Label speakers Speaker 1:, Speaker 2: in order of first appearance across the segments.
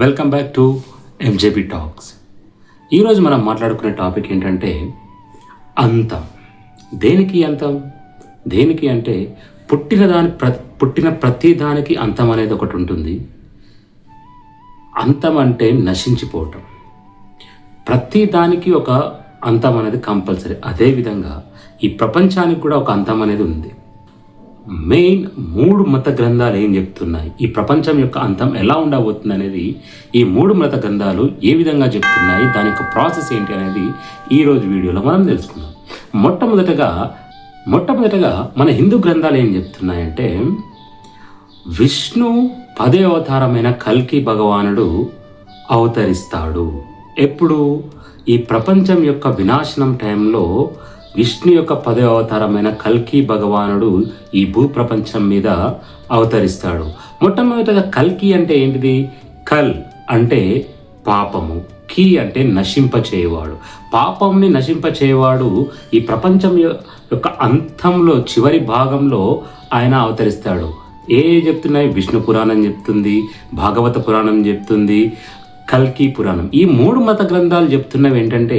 Speaker 1: Welcome back to MJB talks. ఈరోజు మనం మాట్లాడుకునే టాపిక్ ఏంటంటే అంతం. దేనికి అంతం? దేనికి అంటే పుట్టిన ప్రతి దానికి అంతం అనేది ఒకటి ఉంటుంది. అంతం అంటే నశించిపోవటం. ప్రతి దానికి ఒక అంతం అనేది కంపల్సరీ. అదేవిధంగా ఈ ప్రపంచానికి కూడా ఒక అంతం అనేది ఉంది. మెయిన్ 3 మత గ్రంథాలు ఏం చెప్తున్నాయి, ఈ ప్రపంచం యొక్క అంతం ఎలా ఉండబోతుంది అనేది ఈ 3 మత గ్రంథాలు ఏ విధంగా చెప్తున్నాయి, దాని యొక్క ప్రాసెస్ ఏంటి అనేది ఈరోజు వీడియోలో మనం తెలుసుకుందాం. మొట్టమొదటగా మన హిందూ గ్రంథాలు ఏం చెప్తున్నాయంటే, విష్ణు 10వ అవతారమైన కల్కి భగవానుడు అవతరిస్తాడు. ఎప్పుడు? ఈ ప్రపంచం యొక్క వినాశనం టైంలో విష్ణు యొక్క 10వ అవతారమైన కల్కి భగవానుడు ఈ భూప్రపంచం మీద అవతరిస్తాడు. మొట్టమొదటిగా కల్కి అంటే ఏంటిది? కల్ అంటే పాపము, కి అంటే నశింపచేయవాడు. పాపంని నశింపచేయవాడు ఈ ప్రపంచం యొక్క అంతంలో చివరి భాగంలో ఆయన అవతరిస్తాడు. చెప్తున్నాయి? విష్ణు పురాణం చెప్తుంది, భాగవత పురాణం చెప్తుంది, కల్కి పురాణం. ఈ 3 మత గ్రంథాలు చెప్తున్నవి ఏంటంటే,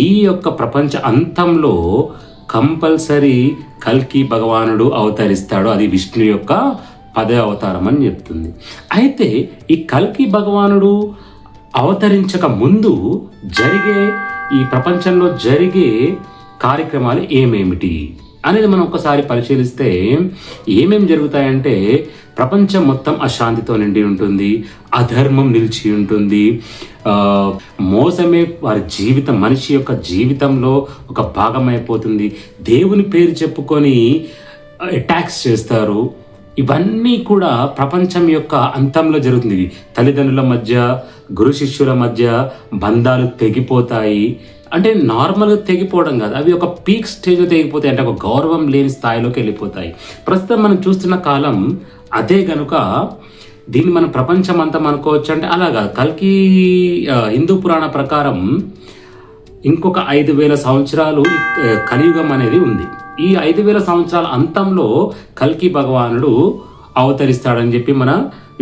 Speaker 1: ఈ యొక్క ప్రపంచ అంతంలో కంపల్సరీ కల్కి భగవానుడు అవతరిస్తాడు. అది విష్ణు యొక్క 10వ అవతారం అని చెప్తుంది. అయితే ఈ కల్కి భగవానుడు అవతరించక ముందు ఈ ప్రపంచంలో జరిగే కార్యక్రమాలు ఏమేమిటి అనేది మనం ఒకసారి పరిశీలిస్తే ఏమేమి జరుగుతాయంటే, ప్రపంచం మొత్తం అశాంతితో నిండి ఉంటుంది, అధర్మం నిలిచి ఉంటుంది, మోసమే మనిషి యొక్క జీవితంలో ఒక భాగమైపోతుంది. దేవుని పేరు చెప్పుకొని అటాక్స్ చేస్తారు. ఇవన్నీ కూడా ప్రపంచం యొక్క అంతంలో జరుగుతుంది. తల్లిదండ్రుల మధ్య, గురు శిష్యుల మధ్య బంధాలు తెగిపోతాయి. అంటే నార్మల్గా తెగిపోవడం కాదు, అవి ఒక పీక్ స్టేజ్లో తెగిపోతాయి. అంటే ఒక గౌరవం లేని స్థాయిలోకి వెళ్ళిపోతాయి. ప్రస్తుతం మనం చూస్తున్న కాలం అదే గనుక దీన్ని మనం ప్రపంచం అంతం అనుకోవచ్చు అంటే అలాగా. కల్కి హిందూ పురాణ ప్రకారం ఇంకొక 5000 సంవత్సరాలు కలియుగం అనేది ఉంది. ఈ 5000 సంవత్సరాల అంతంలో కల్కి భగవానుడు అవతరిస్తాడని చెప్పి మన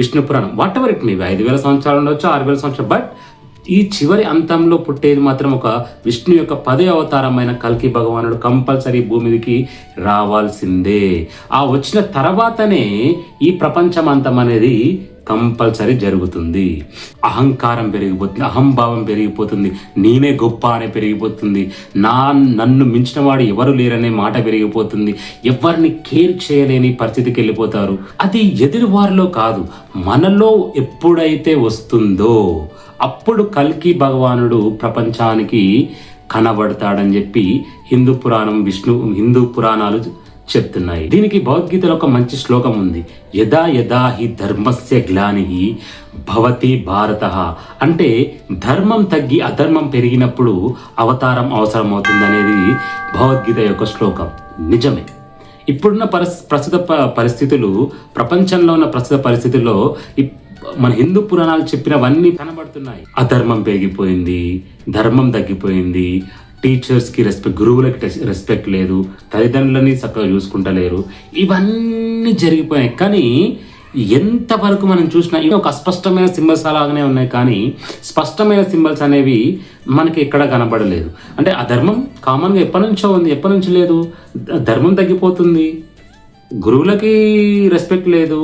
Speaker 1: విష్ణు పురాణం. వాట్ ఎవర్ ఇట్ మే, 5000 సంవత్సరాలు ఉండొచ్చు, 6000 సంవత్సరాలు, బట్ ఈ చివరి అంతంలో పుట్టేది మాత్రం ఒక విష్ణు యొక్క 10వ అవతారమైన కల్కి భగవానుడు కంపల్సరీ భూమికి రావాల్సిందే. ఆ వచ్చిన తర్వాతనే ఈ ప్రపంచం అంతం అనేది కంపల్సరీ జరుగుతుంది. అహంకారం పెరిగిపోతుంది, అహంభావం పెరిగిపోతుంది, నేనే గొప్ప అనే పెరిగిపోతుంది, నన్ను మించిన వాడు ఎవరు లేరనే మాట పెరిగిపోతుంది, ఎవరిని కేర్ చేయలేని పరిస్థితికి వెళ్ళిపోతారు. అది ఎదురువారిలో కాదు, మనలో ఎప్పుడైతే వస్తుందో అప్పుడు కల్కి భగవానుడు ప్రపంచానికి కనబడతాడని చెప్పి హిందూ పురాణాలు చెప్తున్నాయి. దీనికి భగవద్గీతలో ఒక మంచి శ్లోకం ఉంది. యదా యదా హి ధర్మస్య గ్లానిహి భవతి భారతః. అంటే ధర్మం తగ్గి అధర్మం పెరిగినప్పుడు అవతారం అవసరం అవుతుందనేది భగవద్గీత యొక్క శ్లోకం. నిజమే. ఇప్పుడున్న ప్రస్తుత పరిస్థితులు, ప్రపంచంలో ఉన్న ప్రస్తుత పరిస్థితుల్లో మన హిందూ పురాణాలు చెప్పినవన్నీ కనబడుతున్నాయి. అధర్మం పెరిగిపోయింది, ధర్మం తగ్గిపోయింది, టీచర్స్కి రెస్పెక్ట్, గురువులకి రెస్పెక్ట్ లేదు, తల్లిదండ్రులని చక్కగా చూసుకుంటలేరు. ఇవన్నీ జరిగిపోయాయి. కానీ ఎంతవరకు మనం చూసినా ఇవి ఒక అస్పష్టమైన సింబల్స్ అలాగనే ఉన్నాయి, కానీ స్పష్టమైన సింబల్స్ అనేవి మనకి ఎక్కడ కనబడలేదు. అంటే అధర్మం కామన్గా ఎప్పటి నుంచో ఉంది, ఎప్పటి నుంచి లేదు. ధర్మం తగ్గిపోతుంది, గురువులకి రెస్పెక్ట్ లేదు,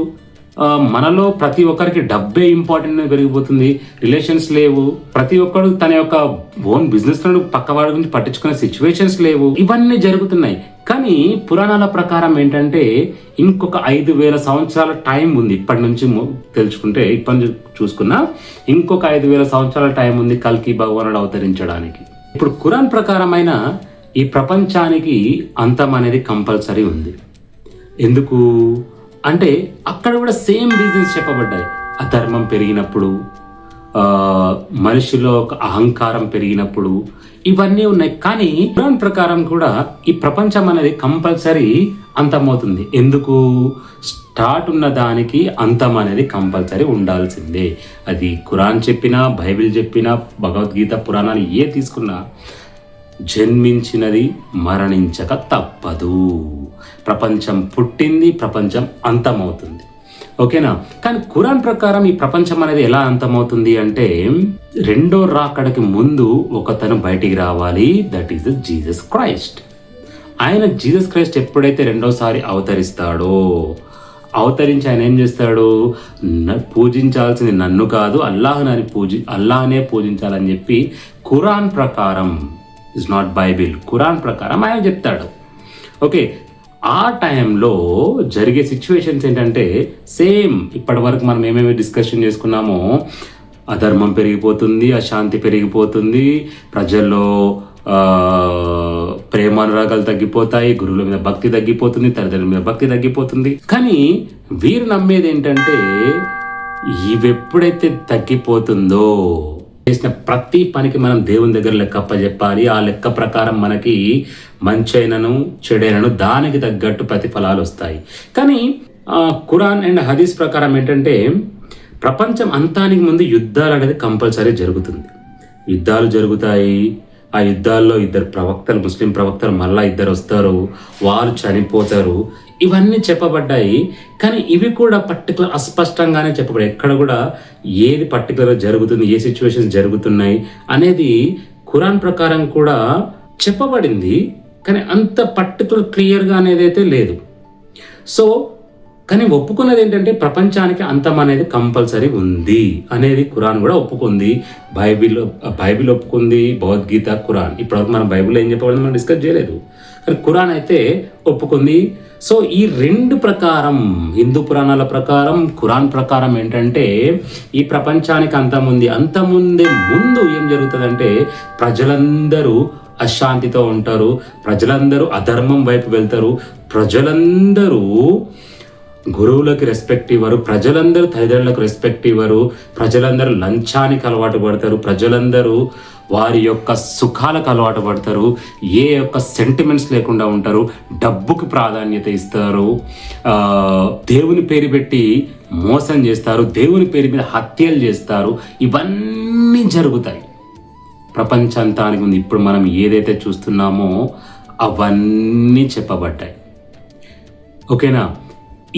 Speaker 1: మనలో ప్రతి ఒక్కరికి డబ్బే ఇంపార్టెంట్ పెరిగిపోతుంది, రిలేషన్స్ లేవు, ప్రతి ఒక్కరు తన యొక్క ఓన్ బిజినెస్ పక్కవాడి గురించి పట్టించుకునే సిచ్యువేషన్స్ లేవు. ఇవన్నీ జరుగుతున్నాయి. కానీ పురాణాల ప్రకారం ఏంటంటే ఇంకొక 5000 సంవత్సరాల టైం ఉంది. ఇప్పటి నుంచి తెలుసుకుంటే, ఇప్పటి నుంచి చూసుకున్నా ఇంకొక 5000 సంవత్సరాల టైం ఉంది కల్కి భగవానుడు అవతరించడానికి. ఇప్పుడు ఖురాన్ ప్రకారమైన ఈ ప్రపంచానికి అంతం అనేది కంపల్సరీ ఉంది. ఎందుకు అంటే అక్కడ కూడా సేమ్ రీజన్స్ చెప్పబడ్డాయి. అధర్మం పెరిగినప్పుడు, మనిషిలో ఒక అహంకారం పెరిగినప్పుడు, ఇవన్నీ ఉన్నాయి. కానీ ఖురాన్ ప్రకారం కూడా ఈ ప్రపంచం అనేది కంపల్సరీ అంతమవుతుంది. ఎందుకు? స్టార్ట్ ఉన్న దానికి అంతం అనేది కంపల్సరీ ఉండాల్సిందే. అది ఖురాన్ చెప్పినా, బైబిల్ చెప్పినా, భగవద్గీత పురాణాలు తీసుకున్నా జన్మించినది మరణించక తప్పదు. ప్రపంచం పుట్టింది, ప్రపంచం అంతమవుతుంది. ఓకేనా. కానీ ఖురాన్ ప్రకారం ఈ ప్రపంచం అనేది ఎలా అంతమవుతుంది అంటే, రెండో రాకడకి ముందు ఒకతను బయటికి రావాలి, that is the Jesus Christ. Jesus Christ ఎప్పుడైతే రెండోసారి అవతరిస్తాడో, అవతరించి ఆయన ఏం చేస్తాడు, పూజించాల్సింది నన్ను కాదు అల్లాహనే పూజించాలని చెప్పి ఖురాన్ ప్రకారం, ఇస్ నాట్ బైబిల్, ఖురాన్ ప్రకారం ఆయన చెప్తాడు. ఓకే, ఆ టైంలో జరిగే సిచ్యువేషన్స్ ఏంటంటే సేమ్ ఇప్పటి వరకు మనం ఏమేమి డిస్కషన్ చేసుకున్నామో, అధర్మం పెరిగిపోతుంది, అశాంతి పెరిగిపోతుంది, ప్రజల్లో ప్రేమానురాగాలు తగ్గిపోతాయి, గురువుల మీద భక్తి తగ్గిపోతుంది, తల్లిదండ్రుల మీద భక్తి తగ్గిపోతుంది. కానీ వీరు నమ్మేది ఏంటంటే, ఇవెప్పుడైతే తగ్గిపోతుందో చేసిన ప్రతి పనికి మనం దేవుని దగ్గర లెక్క చెప్పాలి. ఆ లెక్క ప్రకారం మనకి మంచైనను చెడైనను దానికి తగ్గట్టు ప్రతిఫలాలు వస్తాయి. కానీ ఖురాన్ అండ్ హదీస్ ప్రకారం ఏంటంటే, ప్రపంచం అంతానికి ముందు యుద్ధాలు అనేది కంపల్సరీ జరుగుతుంది. యుద్ధాలు జరుగుతాయి. ఆ యుద్ధాల్లో ముస్లిం ప్రవక్తలు మళ్ళా ఇద్దరు వస్తారు, వారు చనిపోతారు. ఇవన్నీ చెప్పబడ్డాయి. కానీ ఇవి కూడా పర్టికులర్ అస్పష్టంగానే చెప్పబడ్డాయి. ఎక్కడ కూడా ఏది పర్టికులర్ జరుగుతుంది, ఏ సిచ్యువేషన్స్ జరుగుతున్నాయి అనేది ఖురాన్ ప్రకారం కూడా చెప్పబడింది. కానీ అంత పర్టికులర్ క్లియర్గా అనేది అయితే లేదు. సో కానీ ఒప్పుకున్నది ఏంటంటే, ప్రపంచానికి అంతం అనేది కంపల్సరీ ఉంది అనేది ఖురాన్ కూడా ఒప్పుకుంది, బైబిల్ ఒప్పుకుంది, భగవద్గీత, ఖురాన్. ఇప్పటివరకు మనం బైబిల్లో ఏం చెప్పబడింది మనం డిస్కస్ చేయలేదు, కానీ ఖురాన్ అయితే ఒప్పుకుంది. సో ఈ రెండు ప్రకారం, హిందూ పురాణాల ప్రకారం, ఖురాన్ ప్రకారం ఏంటంటే, ఈ ప్రపంచానికి అంతముందే ముందు ఏం జరుగుతుందంటే, ప్రజలందరూ అశాంతితో ఉంటారు, ప్రజలందరూ అధర్మం వైపు వెళ్తారు, ప్రజలందరూ గురువులకు రెస్పెక్ట్ ఇవ్వరు, ప్రజలందరూ తల్లిదండ్రులకు రెస్పెక్ట్ ఇవ్వరు, ప్రజలందరూ లంచానికి అలవాటు పడతారు, ప్రజలందరూ వారి యొక్క సుఖాలకు అలవాటు పడతారు, ఏ యొక్క సెంటిమెంట్స్ లేకుండా ఉంటారు, డబ్బుకి ప్రాధాన్యత ఇస్తారు, దేవుని పేరు పెట్టి మోసం చేస్తారు, దేవుని పేరు మీద హత్యలు చేస్తారు. ఇవన్నీ జరుగుతాయి ప్రపంచాంతానికి ముందు. ఇప్పుడు మనం ఏదైతే చూస్తున్నామో అవన్నీ చెప్పబడ్డాయి. ఓకేనా.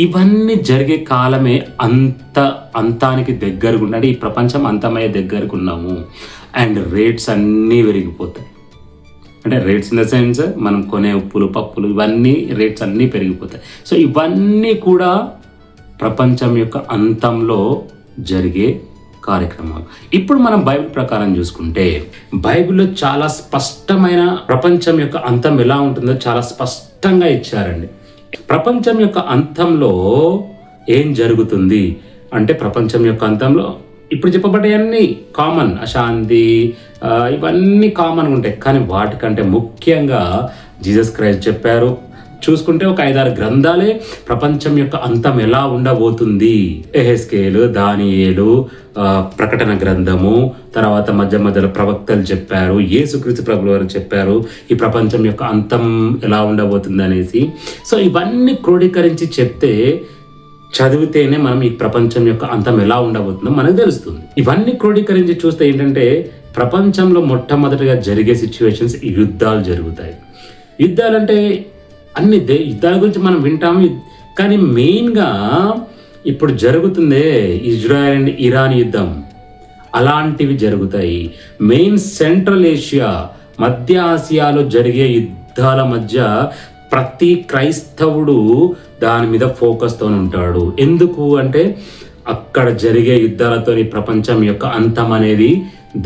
Speaker 1: ఇవన్నీ జరిగే కాలమే అంతానికి దగ్గరగా ఉంటే, ఈ ప్రపంచం అంతమయ్యే దగ్గరకు ఉన్నాము. అండ్ రేట్స్ అన్నీ పెరిగిపోతాయి. అంటే రేట్స్ ఇన్ ద సెన్స్ మనం కొనే ఉప్పులు, పప్పులు, ఇవన్నీ రేట్స్ అన్నీ పెరిగిపోతాయి. సో ఇవన్నీ కూడా ప్రపంచం యొక్క అంతంలో జరిగే కార్యక్రమాలు. ఇప్పుడు మనం బైబిల్ ప్రకారం చూసుకుంటే, బైబిల్లో చాలా స్పష్టమైన ప్రపంచం యొక్క అంతం ఎలా ఉంటుందో చాలా స్పష్టంగా ఇచ్చారండి. ప్రపంచం యొక్క అంతంలో ఏం జరుగుతుంది అంటే, ప్రపంచం యొక్క అంతంలో ఇప్పుడు చెప్పబడ్డాయన్నీ కామన్, అశాంతి, ఇవన్నీ కామన్గా ఉంటాయి. కానీ వాటికంటే ముఖ్యంగా జీసస్ క్రైస్ట్ చెప్పారు. చూసుకుంటే ఒక 5-6 గ్రంథాలే ప్రపంచం యొక్క అంతం ఎలా ఉండబోతుంది. ఎహెస్కేలు, దానియేలు, ప్రకటన గ్రంథము, తర్వాత మధ్యలో ప్రవక్తలు చెప్పారు, యేసుక్రీస్తు ప్రభువు వారు చెప్పారు ఈ ప్రపంచం యొక్క అంతం ఎలా ఉండబోతుంది అనేసి. సో ఇవన్నీ క్రోడీకరించి చెప్తే, చదివితేనే మనం ఈ ప్రపంచం యొక్క అంతం ఎలా ఉండబోతుందో మనకు తెలుస్తుంది. ఇవన్నీ క్రోడీకరించి చూస్తే ఏంటంటే, ప్రపంచంలో మొట్టమొదటిగా జరిగే సిచ్యువేషన్స్ యుద్ధాలు జరుగుతాయి. యుద్ధాలంటే అన్ని యుద్ధాల గురించి మనం వింటాము, కానీ మెయిన్గా ఇప్పుడు జరుగుతుందే ఇజ్రాయెల్ అండ్ ఇరాన్ యుద్ధం, అలాంటివి జరుగుతాయి. మెయిన్ సెంట్రల్ ఏషియా, మధ్య ఆసియాలో జరిగే యుద్ధాల మధ్య ప్రతి క్రైస్తవుడు దాని మీద ఫోకస్తో ఉంటాడు. ఎందుకు అంటే, అక్కడ జరిగే యుద్ధాలతోని ప్రపంచం యొక్క అంతం అనేది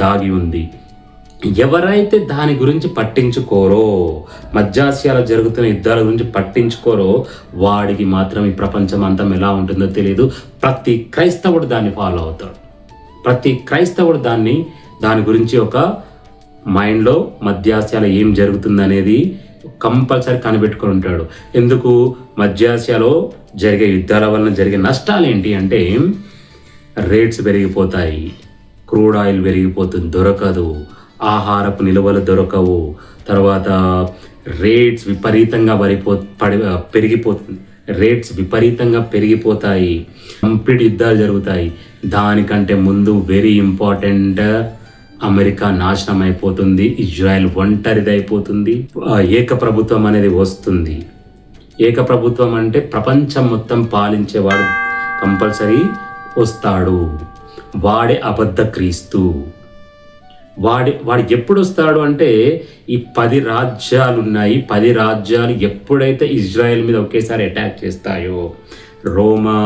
Speaker 1: దాగి ఉంది. ఎవరైతే దాని గురించి పట్టించుకోరో, మధ్యాసియాలో జరుగుతున్న యుద్ధాల గురించి పట్టించుకోరో, వాడికి మాత్రం ఈ ప్రపంచం అంతం ఎలా ఉంటుందో తెలియదు. ప్రతి క్రైస్తవుడు దాన్ని ఫాలో అవుతాడు. ప్రతి క్రైస్తవుడు దాని గురించి ఒక మైండ్లో మధ్యాసియాలో ఏం జరుగుతుంది అనేది కంపల్సరీ కనిపెట్టుకొని ఉంటాడు. ఎందుకు? మధ్యాసియాలో జరిగే యుద్ధాల వలన జరిగే నష్టాలు ఏంటి అంటే, రేట్స్ పెరిగిపోతాయి, క్రూడ్ ఆయిల్ పెరిగిపోతుంది, దొరకదు, ఆహారపు నిల్వలు దొరకవు, తర్వాత రేట్స్ విపరీతంగా పెరిగిపోతాయి, కంప్లీట్ యుద్ధాలు జరుగుతాయి. దానికంటే ముందు వెరీ ఇంపార్టెంట్, అమెరికా నాశనం అయిపోతుంది, ఇజ్రాయెల్ ఒంటరిదైపోతుంది, ఏకప్రభుత్వం అనేది వస్తుంది. ఏకప్రభుత్వం అంటే ప్రపంచం మొత్తం పాలించేవాడు కంపల్సరీ వస్తాడు. వాడే అబద్ధ క్రీస్తు. వాడు ఎప్పుడు వస్తాడు అంటే ఈ 10 రాజ్యాలు ఉన్నాయి. 10 రాజ్యాలు ఎప్పుడైతే ఇజ్రాయెల్ మీద ఒకేసారి అటాక్ చేస్తాయో, రోమా,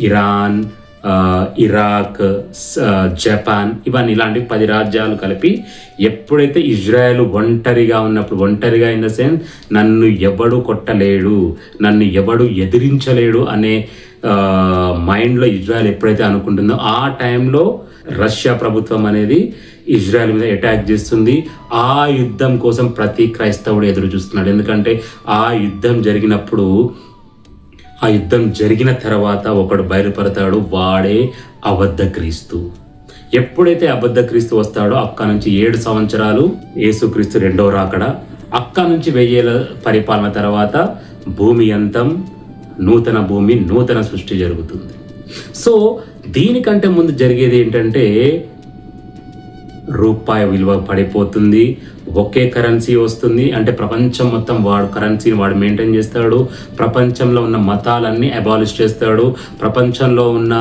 Speaker 1: ఇరాన్, ఇరాక్, జపాన్, ఇవన్నీ ఇలాంటి 10 రాజ్యాలు కలిపి ఎప్పుడైతే ఇజ్రాయెల్ ఒంటరిగా ఉన్నప్పుడు, ఒంటరిగా ఇన్ ద సెన్స్ నన్ను ఎవడు కొట్టలేడు, నన్ను ఎవడు ఎదిరించలేడు అనే మైండ్లో ఇజ్రాయెల్ ఎప్పుడైతే అనుకుంటుందో ఆ టైంలో రష్యా ప్రభుత్వం అనేది ఇజ్రాయెల్ మీద అటాక్ చేస్తుంది. ఆ యుద్ధం కోసం ప్రతి క్రైస్తవుడు ఎదురు చూస్తున్నాడు. ఎందుకంటే ఆ యుద్ధం జరిగినప్పుడు, ఆ యుద్ధం జరిగిన తర్వాత ఒకడు బయలుపడతాడు, వాడే అబద్ధ క్రీస్తు. ఎప్పుడైతే అబద్ధ క్రీస్తు వస్తాడో అక్క నుంచి 7 సంవత్సరాలు యేసుక్రీస్తు రెండవ రాకడ, అక్క నుంచి 1000 ఏళ్ల పరిపాలన తర్వాత భూమి అంతం, నూతన భూమి, నూతన సృష్టి జరుగుతుంది. సో దీనికంటే ముందు జరిగేది ఏంటంటే రూపాయి విలువ పడిపోతుంది, ఒకే కరెన్సీ వస్తుంది. అంటే ప్రపంచం మొత్తం వాడు కరెన్సీని వాడు మెయింటైన్ చేస్తాడు. ప్రపంచంలో ఉన్న మతాలన్నీ అబాలిష్ చేస్తాడు. ప్రపంచంలో ఉన్న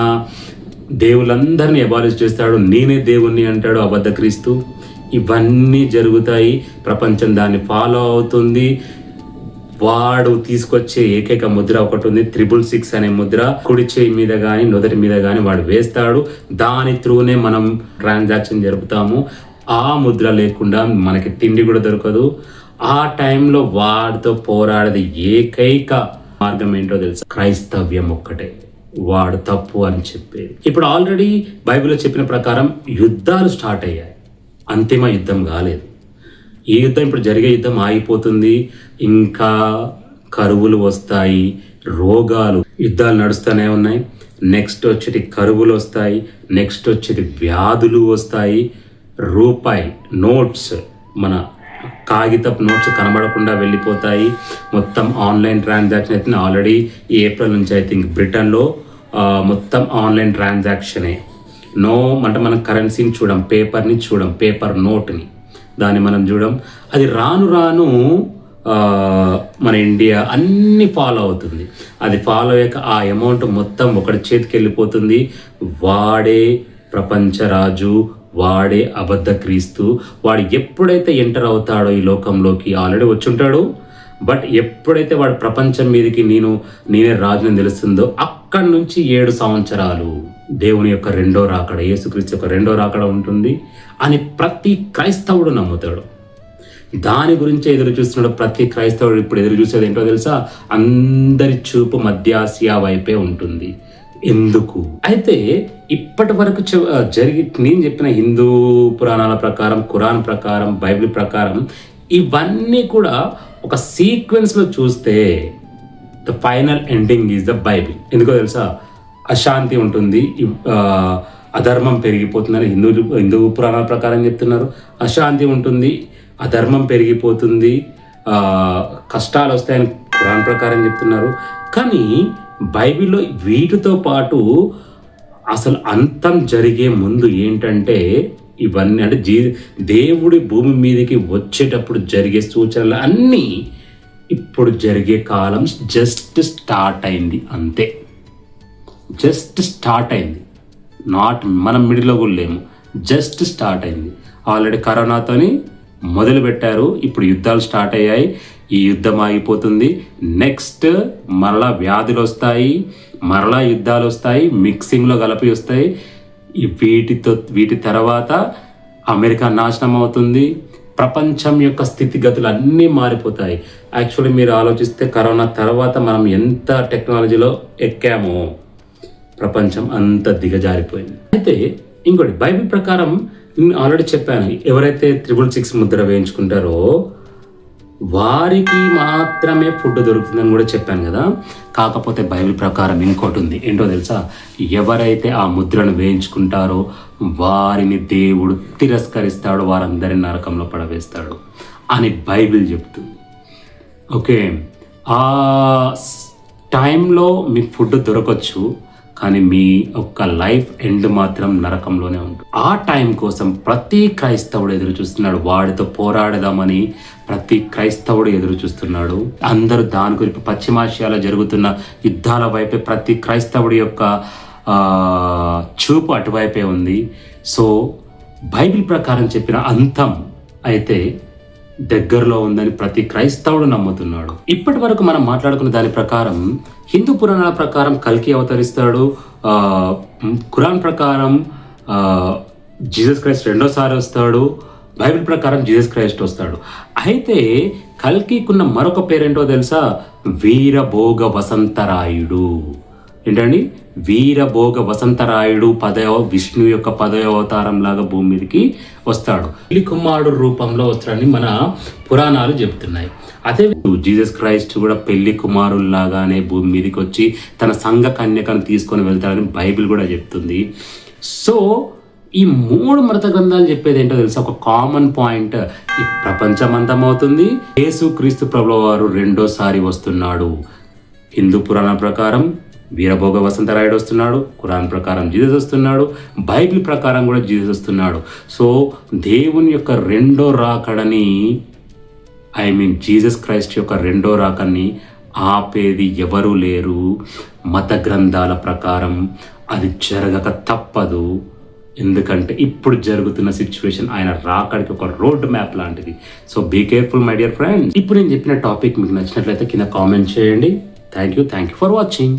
Speaker 1: దేవుళ్ళందరినీ అబాలిష్ చేస్తాడు. నేనే దేవుణ్ణి అంటాడు అబద్ధ క్రీస్తు. ఇవన్నీ జరుగుతాయి. ప్రపంచం దాన్ని ఫాలో అవుతుంది. వాడు తీసుకొచ్చే ఏకైక ముద్ర ఒకటి ఉంది, 666 అనే ముద్ర. కుడి చేయి మీద కానీ నుదటి మీద కానీ వాడు వేస్తాడు. దాని త్రూనే మనం ట్రాన్సాక్షన్ జరుపుతాము. ఆ ముద్ర లేకుండా మనకి తిండి కూడా దొరకదు. ఆ టైంలో వాడితో పోరాడేది ఏకైక మార్గం ఏంటో తెలుసా? క్రైస్తవ్యం ఒక్కటే. వాడు తప్పు అని చెప్పేది. ఇప్పుడు ఆల్రెడీ బైబిల్లో చెప్పిన ప్రకారం యుద్ధాలు స్టార్ట్ అయ్యాయి, అంతిమ యుద్ధం కాలేదు. ఈ యుద్ధం, ఇప్పుడు జరిగే యుద్ధం ఆగిపోతుంది. ఇంకా కరువులు వస్తాయి, రోగాలు, యుద్ధాలు నడుస్తూనే ఉన్నాయి. నెక్స్ట్ వచ్చేటి కరువులు వస్తాయి, నెక్స్ట్ వచ్చేటి వ్యాధులు వస్తాయి. రూపాయి నోట్స్, మన కాగితపు నోట్స్ కనబడకుండా వెళ్ళిపోతాయి. మొత్తం ఆన్లైన్ ట్రాన్సాక్షన్ అయితే ఆల్రెడీ ఏప్రిల్ నుంచి ఐ థింక్ బ్రిటన్లో మొత్తం ఆన్లైన్ ట్రాన్సాక్షనే. అంటే మనం కరెన్సీని చూడం, పేపర్ని చూడం, పేపర్ నోట్ని, దాన్ని మనం చూడం. అది రాను రాను మన ఇండియా అన్ని ఫాలో అవుతుంది. అది ఫాలో అయ్యాక ఆ అమౌంట్ మొత్తం ఒకటి చేతికి వెళ్ళిపోతుంది. వాడే ప్రపంచ రాజు, వాడే అబద్ధ క్రీస్తు. వాడు ఎప్పుడైతే ఎంటర్ అవుతాడో ఈ లోకంలోకి, ఆల్రెడీ వచ్చుంటాడు, బట్ ఎప్పుడైతే వాడు ప్రపంచం మీదకి నేనే రాజుని తెలుస్తుందో అక్కడి నుంచి 7 సంవత్సరాలు దేవుని యొక్క రెండో రాకడ, యేసుక్రీస్తు యొక్క రెండో రాకడ ఉంటుంది అని ప్రతి క్రైస్తవుడు నమ్ముతాడు. దాని గురించి ఎదురు చూస్తున్నాడు ప్రతి క్రైస్తవుడు. ఇప్పుడు ఎదురు చూసేది ఏంటో తెలుసా? అందరి చూపు మధ్య ఆసియా వైపే ఉంటుంది. ఎందుకు అయితే ఇప్పటి వరకు నేను చెప్పిన హిందూ పురాణాల ప్రకారం, ఖురాన్ ప్రకారం, బైబిల్ ప్రకారం ఇవన్నీ కూడా ఒక సీక్వెన్స్లో చూస్తే the final ending is the Bible. ఎందుకో తెలుసా? అశాంతి ఉంటుంది, అధర్మం పెరిగిపోతుందని హిందూ పురాణాల ప్రకారం చెప్తున్నారు. అశాంతి ఉంటుంది, అధర్మం పెరిగిపోతుంది, కష్టాలు వస్తాయని ఖురాన్ ప్రకారం చెప్తున్నారు. కానీ బైబిల్లో వీటితో పాటు అసలు అంతం జరిగే ముందు ఏంటంటే ఇవన్నీ అంటే దేవుడి భూమి మీదకి వచ్చేటప్పుడు జరిగే సూచనలు అన్నీ ఇప్పుడు జరిగే కాలం జస్ట్ స్టార్ట్ అయింది, అంతే. జస్ట్ స్టార్ట్ అయింది, మనం మిడిల్లో కూడా లేము, జస్ట్ స్టార్ట్ అయింది. ఆల్రెడీ కరోనాతోని మొదలు పెట్టారు, ఇప్పుడు యుద్ధాలు స్టార్ట్ అయ్యాయి. ఈ యుద్ధం ఆగిపోతుంది, నెక్స్ట్ మరలా వ్యాధులు వస్తాయి, మరలా యుద్ధాలు వస్తాయి, మిక్సింగ్లో కలిపి వస్తాయి. వీటి తర్వాత అమెరికా నాశనం అవుతుంది. ప్రపంచం యొక్క స్థితిగతులు అన్నీ మారిపోతాయి. యాక్చువల్లీ మీరు ఆలోచిస్తే కరోనా తర్వాత మనం ఎంత టెక్నాలజీలో ఎక్కామో ప్రపంచం అంత దిగజారిపోయింది. అయితే ఇంకోటి బైబిల్ ప్రకారం నేను ఆల్రెడీ చెప్పాను, ఎవరైతే 666 ముద్ర వేయించుకుంటారో వారికి మాత్రమే ఫుడ్ దొరుకుతుందని కూడా చెప్పాను కదా. కాకపోతే బైబిల్ ప్రకారం ఇంకోటి ఉంది, ఏంటో తెలుసా? ఎవరైతే ఆ ముద్రను వేయించుకుంటారో వారిని దేవుడు తిరస్కరిస్తాడు, వారందరిని నరకంలో పడవేస్తాడు అని బైబిల్ చెప్తుంది. ఓకే, ఆ టైంలో మీకు ఫుడ్ దొరకచ్చు, కానీ మీ యొక్క లైఫ్ ఎండ్ మాత్రం నరకంలోనే ఉంటుంది. ఆ టైం కోసం ప్రతి క్రైస్తవుడు ఎదురు చూస్తున్నాడు. వాడితో పోరాడదామని ప్రతి క్రైస్తవుడు ఎదురు చూస్తున్నాడు. అందరూ దాని గురించి పశ్చిమాసియాలో జరుగుతున్న యుద్ధాల వైపే ప్రతి క్రైస్తవుడి యొక్క చూపు అటువైపే ఉంది. సో బైబిల్ ప్రకారం చెప్పిన అంతం అయితే దగ్గరలో ఉందని ప్రతి క్రైస్తవుడు నమ్ముతున్నాడు. ఇప్పటి వరకు మనం మాట్లాడుకున్న దాని ప్రకారం హిందూ పురాణాల ప్రకారం కల్కి అవతరిస్తాడు. ఖురాన్ ప్రకారం జీసస్ క్రైస్ట్ రెండోసారి వస్తాడు. బైబిల్ ప్రకారం జీసస్ క్రైస్ట్ వస్తాడు. అయితే కల్కికున్న మరొక పేరేంటో తెలుసా? వీరభోగ వసంతరాయుడు. ఏంటండి? వీరభోగ వసంతరాయుడు విష్ణు యొక్క 10వ అవతారం లాగా భూమి మీదకి వస్తాడు. పెళ్లి కుమారుడు రూపంలో వస్తాడని మన పురాణాలు చెప్తున్నాయి. అదే జీసస్ క్రైస్ట్ కూడా పెళ్లి కుమారుల్లాగానే భూమి మీదకి వచ్చి తన సంఘ కన్యకను తీసుకొని వెళ్తాడని బైబిల్ కూడా చెప్తుంది. సో ఈ 3 మత గ్రంథాలు చెప్పేది ఏంటో తెలుసా? ఒక కామన్ పాయింట్, ఈ ప్రపంచం అంతమవుతుంది, యేసు క్రీస్తు ప్రభువు వారు రెండోసారి వస్తున్నాడు. హిందూ పురాణం ప్రకారం వీరభోగ వసంతరాయుడు వస్తున్నాడు, ఖురాన్ ప్రకారం జీసస్ వస్తున్నాడు, బైబిల్ ప్రకారం కూడా జీసస్ వస్తున్నాడు. సో దేవుని యొక్క రెండో రాకడని, జీసస్ క్రైస్ట్ యొక్క రెండో రాకని ఆపేది ఎవరూ లేరు. మత గ్రంథాల ప్రకారం అది జరగక తప్పదు. ఎందుకంటే ఇప్పుడు జరుగుతున్న సిచ్యువేషన్ ఆయన రాకడికి ఒక రోడ్ మ్యాప్ లాంటిది. So be careful my dear friends. ఇప్పుడు నేను చెప్పిన టాపిక్ మీకు నచ్చినట్లయితే కింద కామెంట్ చేయండి. Thank you for watching.